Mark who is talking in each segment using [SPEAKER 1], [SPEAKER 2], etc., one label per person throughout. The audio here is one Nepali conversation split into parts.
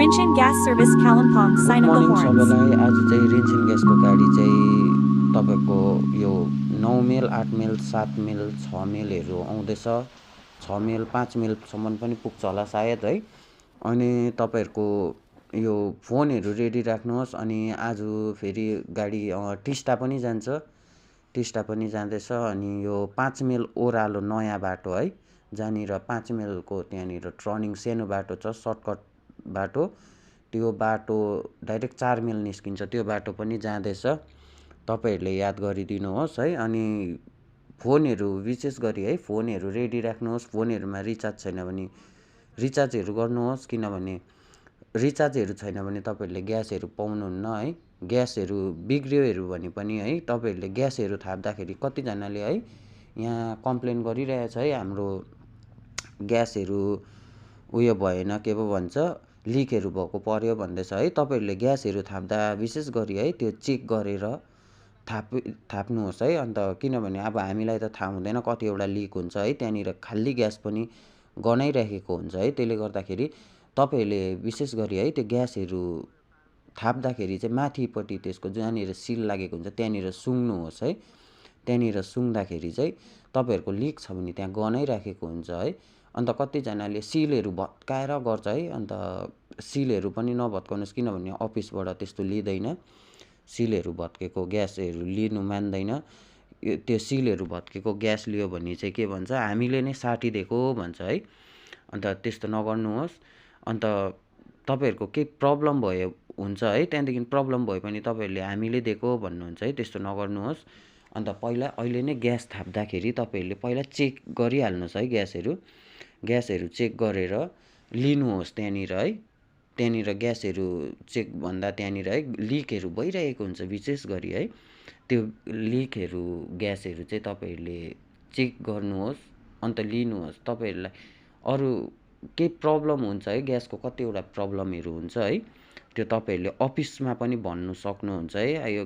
[SPEAKER 1] Rinchin Gas Service Kalimpong
[SPEAKER 2] good
[SPEAKER 1] sign of the
[SPEAKER 2] morning
[SPEAKER 1] horns.
[SPEAKER 2] सबैलाई। आज चाहिँ रिन्सिन ग्यासको गाडी चाहिँ तपाईँको यो 9 मिल 8 मिल 7 मिल 6 मिलहरू आउँदैछ। 6 मिल 5 मिलसम्म पनि पुग्छ होला सायद है। अनि तपाईँहरूको यो फोनहरू रेडी राख्नुहोस्। अनि आज फेरि गाडी टिस्टा पनि जान्छ, टिस्टा पनि जाँदैछ। अनि यो 5 मिल ओह्रालो नयाँ बाटो है, जहाँनिर 5 मिलको त्यहाँनिर टर्निङ सानो बाटो छ, सर्टकट बाटो, त्यो बाटो डाइरेक्ट 4 मिल निस्किन्छ, त्यो बाटो पनि जाँदैछ। तपाईँहरूले याद गरिदिनुहोस् है। अनि फोनहरू विशेष गरी है फोनहरू रेडी राख्नुहोस्। फोनहरूमा रिचार्ज छैन भने रिचार्जहरू गर्नुहोस्, किनभने रिचार्जहरू छैन भने तपाईँहरूले ग्यासहरू पाउनुहुन्न है। ग्यासहरू बिग्रियोहरू भने पनि है, तपाईँहरूले ग्यासहरू थाप्दाखेरि कतिजनाले है यहाँ कम्प्लेन गरिरहेछ है, हाम्रो ग्यासहरू उयो भएन, के पो भन्छ, लिकहरू भएको पर्यो भन्दैछ है। तपाईँहरूले ग्यासहरू थाप्दा विशेष गरी है त्यो चेक गरेर थाप्नुहोस् है। अन्त किनभने अब हामीलाई त थाहा हुँदैन कतिवटा लिक हुन्छ है, त्यहाँनिर खाली ग्यास पनि गनाइरहेको हुन्छ है। त्यसले गर्दाखेरि तपाईँहरूले विशेष गरी है त्यो ग्यासहरू थाप्दाखेरि चाहिँ माथिपट्टि त्यसको जहाँनिर सिल लागेको हुन्छ त्यहाँनिर सुँग्नुहोस् है। त्यहाँनिर सुँग्दाखेरि चाहिँ तपाईँहरूको लिक छ भने त्यहाँ गनाइराखेको हुन्छ है। अन्त कतिजनाले सिलहरू भत्काएर गर्छ है। अन्त सिलहरू पनि नभत्काउनुहोस्, किनभने अफिसबाट त्यस्तो लिँदैन, सिलहरू भत्केको ग्यासहरू लिनु मान्दैन। त्यो सिलहरू भत्केको ग्यास लियो भने चाहिँ के भन्छ, हामीले नै साटिदिएको भन्छ है। अन्त त्यस्तो नगर्नुहोस्। अन्त तपाईँहरूको केही प्रब्लम भयो हुन्छ है, त्यहाँदेखि प्रब्लम भयो भने तपाईँहरूले हामीले दिएको भन्नुहुन्छ है, त्यस्तो नगर्नुहोस्। अन्त पहिला अहिले नै ग्यास थाप्दाखेरि तपाईँहरूले पहिला चेक गरिहाल्नुहोस् है। ग्यासहरू चेक गरेर लिनुहोस् त्यहाँनिर है। त्यहाँनिर ग्यासहरू चेक भन्दा त्यहाँनिर है लिकहरू भइरहेको हुन्छ विशेष गरी है। त्यो लिकहरू ग्यासहरू चाहिँ तपाईँहरूले चेक गर्नुहोस्, अन्त लिनुहोस्। तपाईँहरूलाई अरू केही प्रब्लम हुन्छ है, ग्यासको कतिवटा प्रब्लमहरू हुन्छ है, त्यो तपाईँहरूले अफिसमा पनि भन्नु सक्नुहुन्छ है। यो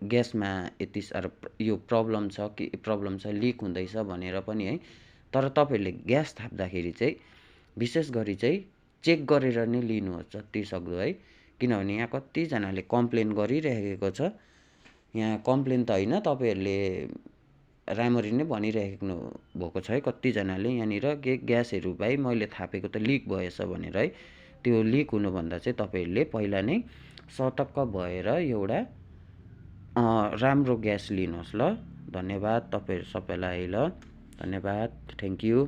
[SPEAKER 2] ग्यासमा यति साह्रो यो प्रब्लम छ, के प्रब्लम छ, लिक हुँदैछ भनेर पनि है। तर तपाईँहरूले ग्यास थाप्दाखेरि चाहिँ विशेष गरी चाहिँ चेक गरेर नै लिनुहोस् जति सक्दो है। किनभने यहाँ कतिजनाले कम्प्लेन गरिरहेको छ। यहाँ कम्प्लेन त होइन, तपाईँहरूले राम्ररी नै भनिरहेको भएको छ है कतिजनाले यहाँनिर के ग्यासहरू भाइ मैले थापेको त लिक भएछ भनेर है। त्यो लिक हुनुभन्दा चाहिँ तपाईँहरूले पहिला नै सतर्क भएर एउटा राम्रो ग्यास लिनुहोस् ल। धन्यवाद तपाईँहरू सबैलाई ल, धन्यवाद, थ्याङ्क यू।